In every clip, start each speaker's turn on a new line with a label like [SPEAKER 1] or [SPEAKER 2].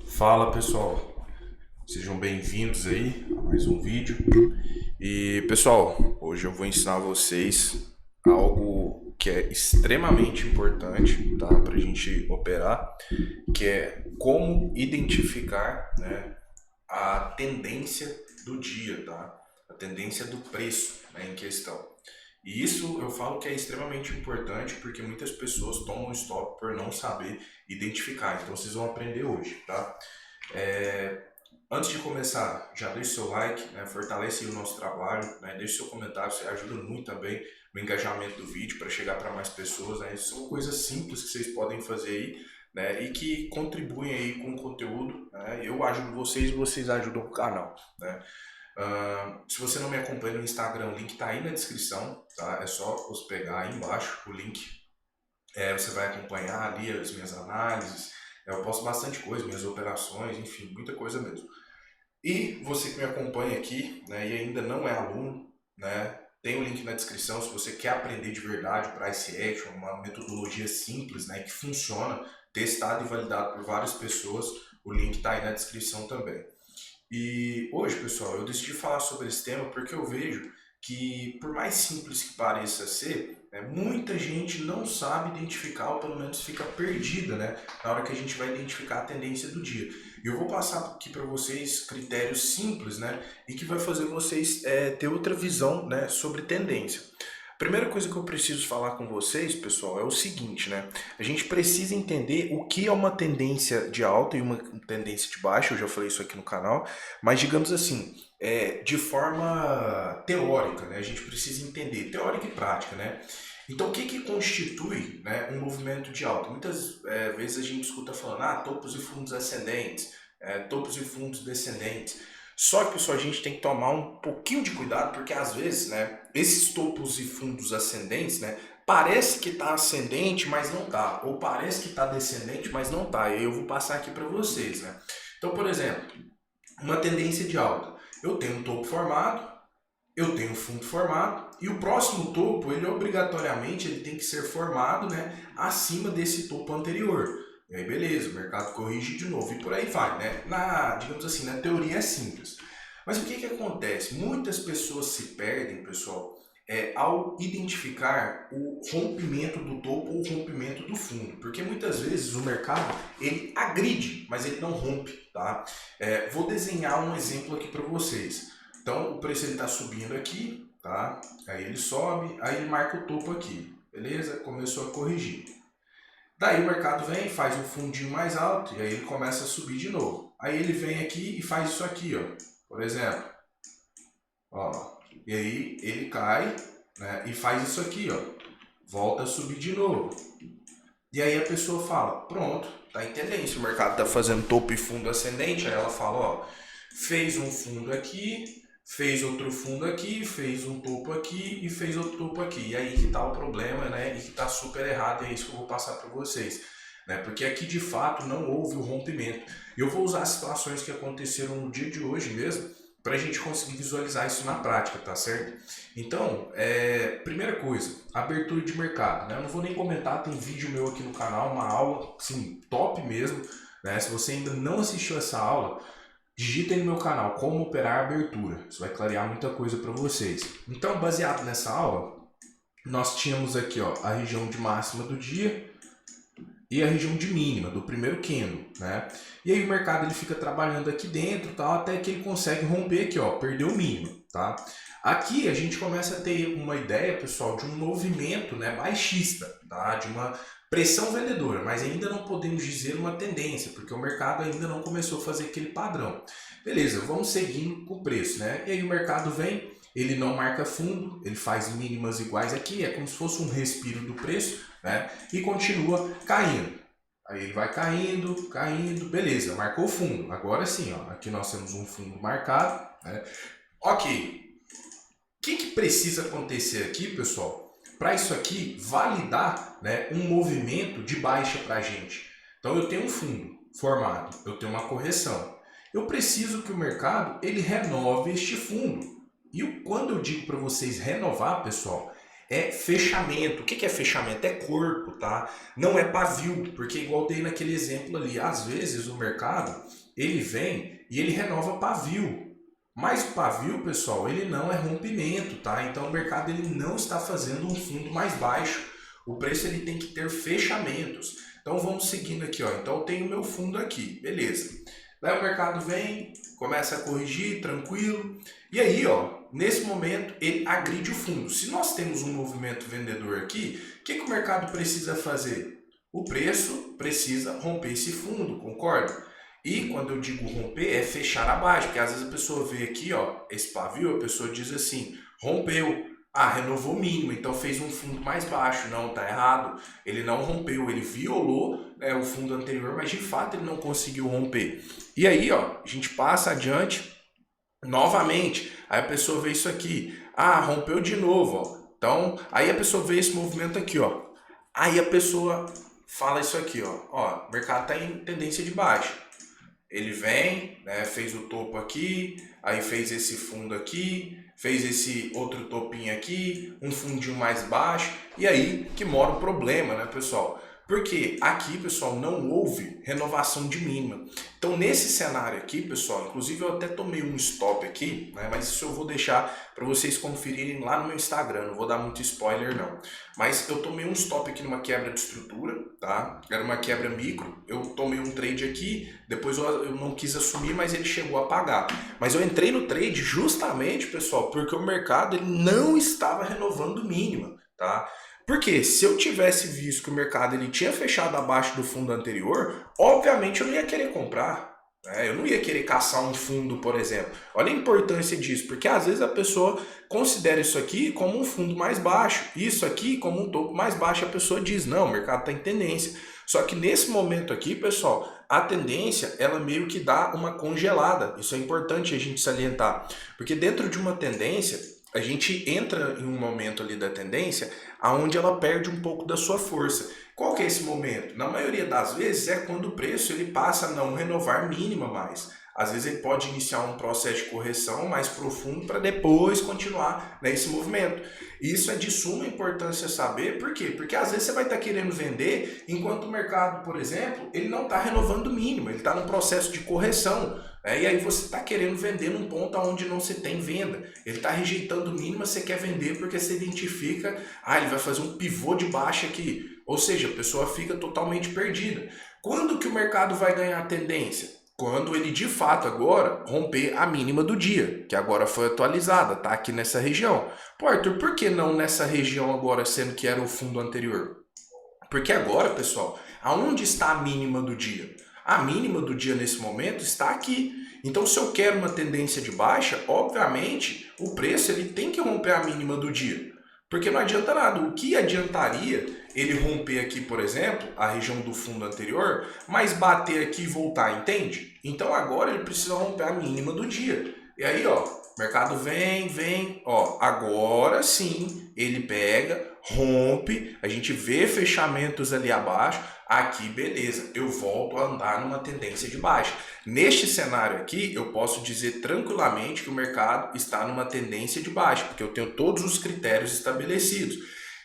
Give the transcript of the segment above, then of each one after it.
[SPEAKER 1] Fala pessoal, sejam bem-vindos aí a mais um vídeo. E pessoal, hoje eu vou ensinar vocês algo que é extremamente importante, tá, para a gente operar, que é como identificar, né, a tendência do dia, tá? A tendência do preço, né, em questão. E isso eu falo que é extremamente importante porque muitas pessoas tomam stop por não saber identificar. Então vocês vão aprender hoje, tá? É, Antes de começar, já deixe seu like, né, fortalece o nosso trabalho, né, deixe seu comentário, isso ajuda muito também no engajamento do vídeo para chegar para mais pessoas. Né, são coisas simples que vocês podem fazer aí, né, e que contribuem aí com o conteúdo. Né, eu ajudo vocês e vocês ajudam o canal. Né. Se você não me acompanha no Instagram, o link está aí na descrição, tá? É só você pegar aí embaixo o link. Você vai acompanhar ali as minhas análises. Eu posto bastante coisa, minhas operações, enfim, muita coisa mesmo. E você que me acompanha aqui, né, e ainda não é aluno, né, tem o link na descrição se você quer aprender de verdade Price Action, uma metodologia simples, né, que funciona, testado e validado por várias pessoas. O link está aí na descrição também. E hoje, pessoal, eu decidi falar sobre esse tema porque eu vejo que, por mais simples que pareça ser, né, muita gente não sabe identificar, ou pelo menos fica perdida, né, na hora que a gente vai identificar a tendência do dia. E eu vou passar aqui para vocês critérios simples, né, e que vai fazer vocês ter outra visão, né, sobre tendência. Primeira coisa que eu preciso falar com vocês, pessoal, é o seguinte, né? A gente precisa entender o que é uma tendência de alta e uma tendência de baixa. Eu já falei isso aqui no canal, mas digamos assim, de forma teórica, né? A gente precisa entender teórica e prática, né? Então, o que constitui, né, um movimento de alta? Muitas vezes a gente escuta falando, topos e fundos ascendentes, topos e fundos descendentes. Só que a gente tem que tomar um pouquinho de cuidado, porque às vezes, né, esses topos e fundos ascendentes, né, parece que está ascendente, mas não está, ou parece que está descendente, mas não está. E aí eu vou passar aqui para vocês, né? Então, por exemplo, uma tendência de alta. Eu tenho um topo formado, eu tenho um fundo formado, e o próximo topo, ele obrigatoriamente ele tem que ser formado, né, acima desse topo anterior. E aí beleza, o mercado corrige de novo e por aí vai, né? Digamos assim, na teoria é simples. Mas o que acontece? Muitas pessoas se perdem, pessoal, ao identificar o rompimento do topo ou o rompimento do fundo. Porque muitas vezes o mercado ele agride, mas ele não rompe, tá? Vou desenhar um exemplo aqui para vocês. Então o preço está subindo aqui, tá? Aí ele sobe, aí ele marca o topo aqui, beleza? Começou a corrigir. Daí o mercado vem, faz um fundinho mais alto e aí ele começa a subir de novo. Aí ele vem aqui e faz isso aqui, ó. Por exemplo, ó. E aí ele cai, né? E faz isso aqui, ó. Volta a subir de novo. E aí a pessoa fala, pronto, tá em tendência, o mercado tá fazendo topo e fundo ascendente. Aí ela fala, ó, fez um fundo aqui, fez outro fundo aqui, fez um topo aqui e fez outro topo aqui. E aí que tá o problema, né? E que tá super errado, e é isso que eu vou passar para vocês. Né? Porque aqui de fato não houve o rompimento. Eu vou usar situações que aconteceram no dia de hoje mesmo para a gente conseguir visualizar isso na prática, tá certo? Então, primeira coisa, abertura de mercado. Né? Eu não vou nem comentar, tem vídeo meu aqui no canal, uma aula, sim, top mesmo. Né? Se você ainda não assistiu essa aula, digita aí no meu canal como operar a abertura. Isso vai clarear muita coisa para vocês. Então, baseado nessa aula, nós tínhamos aqui ó, a região de máxima do dia e a região de mínima do primeiro candle, né? E aí o mercado ele fica trabalhando aqui dentro, tal, até que ele consegue romper aqui, ó, perder o mínimo, tá? Aqui a gente começa a ter uma ideia, pessoal, de um movimento, né, baixista, tá? De uma pressão vendedora, mas ainda não podemos dizer uma tendência, porque o mercado ainda não começou a fazer aquele padrão. Beleza, vamos seguindo com o preço, né? E aí o mercado vem, ele não marca fundo, ele faz mínimas iguais aqui, é como se fosse um respiro do preço, né? E continua caindo. Aí ele vai caindo, caindo, beleza, marcou o fundo. Agora sim, ó, aqui nós temos um fundo marcado, né? Ok. O que precisa acontecer aqui, pessoal, para isso aqui validar, né, um movimento de baixa para a gente? Então eu tenho um fundo formado, eu tenho uma correção. Eu preciso que o mercado ele renove este fundo. E quando eu digo para vocês renovar, pessoal, é fechamento. O que é fechamento? É corpo, tá? Não é pavio, porque igual dei naquele exemplo ali, às vezes o mercado, ele vem e ele renova pavio. Mas o pavio, pessoal, ele não é rompimento, tá? Então o mercado ele não está fazendo um fundo mais baixo. O preço ele tem que ter fechamentos. Então vamos seguindo aqui, ó. Então eu tenho meu fundo aqui, beleza. Daí o mercado vem, começa a corrigir, tranquilo. E aí, ó, nesse momento ele agride o fundo. Se nós temos um movimento vendedor aqui, o que o mercado precisa fazer? O preço precisa romper esse fundo, concorda? E quando eu digo romper, é fechar abaixo, porque às vezes a pessoa vê aqui, ó, esse pavio, a pessoa diz assim, rompeu, renovou o mínimo, então fez um fundo mais baixo. Não, tá errado. Ele não rompeu, ele violou, né, o fundo anterior, mas de fato ele não conseguiu romper. E aí, ó, a gente passa adiante novamente, aí a pessoa vê isso aqui, rompeu de novo, ó. Então, aí a pessoa vê esse movimento aqui, ó. Aí a pessoa fala isso aqui, ó, o mercado tá em tendência de baixa. Ele vem, né, fez o topo aqui, aí fez esse fundo aqui, fez esse outro topinho aqui, um fundinho mais baixo, e aí que mora o problema, né, pessoal? Porque aqui, pessoal, não houve renovação de mínima. Então, nesse cenário aqui, pessoal, inclusive eu até tomei um stop aqui, né, mas isso eu vou deixar para vocês conferirem lá no meu Instagram, não vou dar muito spoiler não. Mas eu tomei um stop aqui numa quebra de estrutura, tá? Era uma quebra micro, eu tomei um trade aqui, depois eu não quis assumir, mas ele chegou a pagar. Mas eu entrei no trade justamente, pessoal, porque o mercado ele não estava renovando mínima, tá? Porque se eu tivesse visto que o mercado ele tinha fechado abaixo do fundo anterior, obviamente eu não ia querer comprar. Né? Eu não ia querer caçar um fundo, por exemplo. Olha a importância disso, porque às vezes a pessoa considera isso aqui como um fundo mais baixo, isso aqui como um topo mais baixo. A pessoa diz, não, o mercado está em tendência. Só que nesse momento aqui, pessoal, a tendência ela meio que dá uma congelada. Isso é importante a gente salientar, porque dentro de uma tendência a gente entra em um momento ali da tendência aonde ela perde um pouco da sua força. Qual que é esse momento? Na maioria das vezes é quando o preço ele passa a não renovar mínima mais. Às vezes ele pode iniciar um processo de correção mais profundo para depois continuar nesse movimento. Isso é de suma importância saber, por quê? Porque às vezes você vai estar querendo vender enquanto o mercado, por exemplo, ele não está renovando mínimo, ele está no processo de correção. E aí você está querendo vender num ponto onde não se tem venda. Ele está rejeitando o mínimo, você quer vender porque você identifica, ele vai fazer um pivô de baixa aqui. Ou seja, a pessoa fica totalmente perdida. Quando que o mercado vai ganhar tendência? Quando ele de fato agora romper a mínima do dia, que agora foi atualizada, tá aqui nessa região. Pô, Arthur, por que não nessa região agora, sendo que era o fundo anterior? Porque agora, pessoal, aonde está a mínima do dia? A mínima do dia nesse momento está aqui. Então, se eu quero uma tendência de baixa, obviamente, o preço ele tem que romper a mínima do dia. Porque não adianta nada. O que adiantaria ele romper aqui, por exemplo, a região do fundo anterior, mas bater aqui e voltar, entende? Então, agora ele precisa romper a mínima do dia. E aí, ó, o mercado vem, ó, agora sim ele pega, rompe, a gente vê fechamentos ali abaixo, aqui beleza, eu volto a andar numa tendência de baixa. Neste cenário aqui, eu posso dizer tranquilamente que o mercado está numa tendência de baixa, porque eu tenho todos os critérios estabelecidos.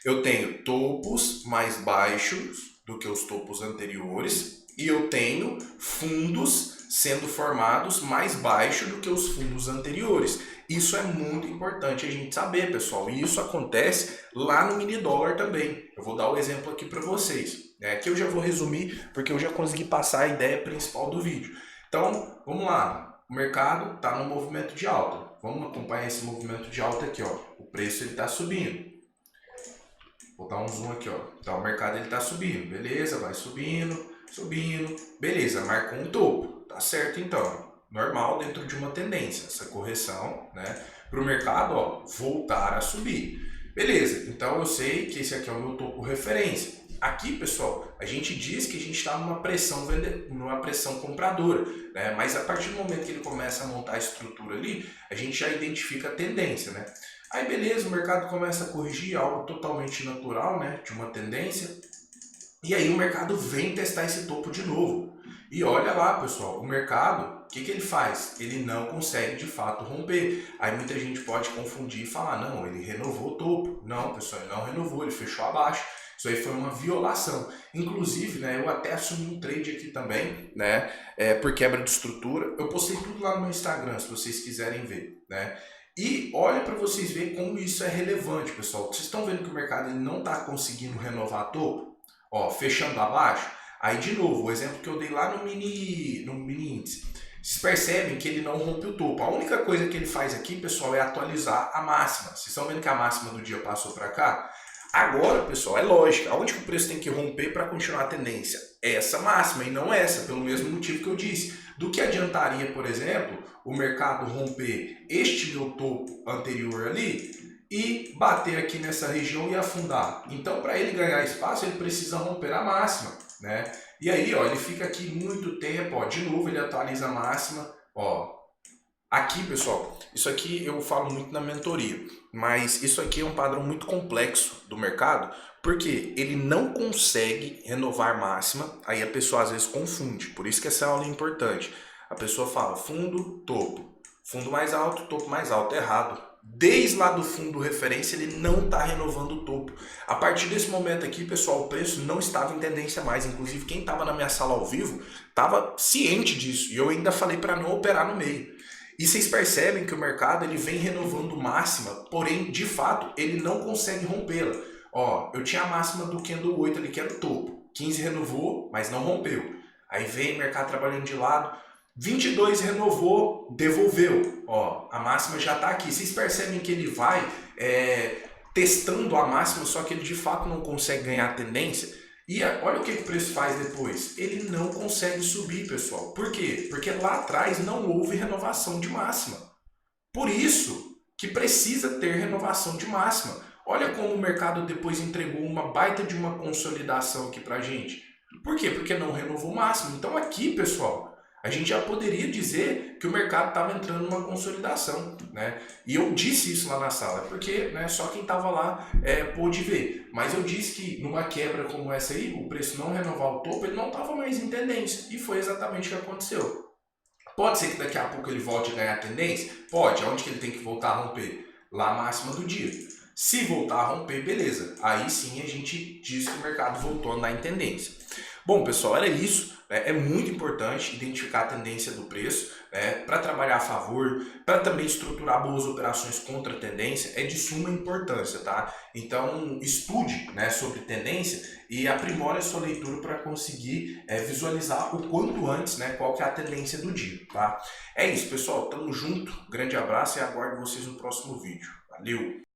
[SPEAKER 1] Eu tenho topos mais baixos do que os topos anteriores e eu tenho fundos sendo formados mais baixo do que os fundos anteriores. Isso é muito importante a gente saber, pessoal. E isso acontece lá no mini dólar também. Eu vou dar o exemplo aqui para vocês. Aqui eu já vou resumir, porque eu já consegui passar a ideia principal do vídeo. Então, vamos lá. O mercado está no movimento de alta. Vamos acompanhar esse movimento de alta aqui, ó. O preço ele está subindo. Vou dar um zoom aqui, ó. Então, o mercado ele está subindo. Beleza, vai subindo. Beleza, marcou um topo. Tá certo, então. Normal dentro de uma tendência. Essa correção, né? Para o mercado, ó, voltar a subir. Beleza, então eu sei que esse aqui é o meu topo referência. Aqui, pessoal, a gente diz que a gente está numa pressão compradora, né? Mas a partir do momento que ele começa a montar a estrutura ali, a gente já identifica a tendência, né? Aí beleza, o mercado começa a corrigir, algo totalmente natural, né? De uma tendência. E aí o mercado vem testar esse topo de novo. E olha lá, pessoal, o mercado, o que que ele faz? Ele não consegue de fato romper. Aí muita gente pode confundir e falar, não, ele renovou o topo. Não, pessoal, ele não renovou, ele fechou abaixo. Isso aí foi uma violação. Inclusive, né, eu até assumi um trade aqui também, né, por quebra de estrutura. Eu postei tudo lá no meu Instagram, se vocês quiserem ver, né. E olha para vocês verem como isso é relevante, pessoal. Vocês estão vendo que o mercado ele não está conseguindo renovar topo? Ó, fechando abaixo. Aí, de novo, o exemplo que eu dei lá no mini índice. Vocês percebem que ele não rompe o topo. A única coisa que ele faz aqui, pessoal, é atualizar a máxima. Vocês estão vendo que a máxima do dia passou para cá? Agora, pessoal, é lógico. Aonde que o preço tem que romper para continuar a tendência? Essa máxima e não essa, pelo mesmo motivo que eu disse. Do que adiantaria, por exemplo, o mercado romper este meu topo anterior ali e bater aqui nessa região e afundar? Então, para ele ganhar espaço, ele precisa romper a máxima, né? E aí, ó, ele fica aqui muito tempo, ó, de novo ele atualiza a máxima, ó. Aqui, pessoal, isso aqui eu falo muito na mentoria, mas isso aqui é um padrão muito complexo do mercado, porque ele não consegue renovar máxima, aí a pessoa às vezes confunde, por isso que essa aula é importante. A pessoa fala fundo, topo, fundo mais alto, topo mais alto, errado. Desde lá do fundo referência ele não está renovando o topo. A partir desse momento aqui, pessoal, o preço não estava em tendência mais, inclusive quem estava na minha sala ao vivo estava ciente disso, e eu ainda falei para não operar no meio. E vocês percebem que o mercado ele vem renovando máxima, porém, de fato, ele não consegue rompê-la. Ó, eu tinha a máxima do Candle 8 ali, que era o topo. 15 renovou, mas não rompeu. Aí vem o mercado trabalhando de lado. 22 renovou, devolveu. Ó, a máxima já está aqui. Vocês percebem que ele vai testando a máxima, só que ele de fato não consegue ganhar a tendência. E olha o que o preço faz depois. Ele não consegue subir, pessoal. Por quê? Porque lá atrás não houve renovação de máxima. Por isso que precisa ter renovação de máxima. Olha como o mercado depois entregou uma baita de uma consolidação aqui pra gente. Por quê? Porque não renovou máxima. Então aqui, pessoal, a gente já poderia dizer que o mercado estava entrando numa consolidação, né? E eu disse isso lá na sala, porque né, só quem estava lá pôde ver. Mas eu disse que numa quebra como essa aí, o preço não renovar o topo, ele não estava mais em tendência. E foi exatamente o que aconteceu. Pode ser que daqui a pouco ele volte a ganhar tendência? Pode. Aonde que ele tem que voltar a romper? Lá a máxima do dia. Se voltar a romper, beleza. Aí sim a gente diz que o mercado voltou a andar em tendência. Bom, pessoal, era isso. É muito importante identificar a tendência do preço para trabalhar a favor, para também estruturar boas operações contra a tendência, é de suma importância, tá? Então, estude sobre tendência e aprimore a sua leitura para conseguir visualizar o quanto antes qual que é a tendência do dia, tá? É isso, pessoal. Tamo junto. Grande abraço e aguardo vocês no próximo vídeo. Valeu!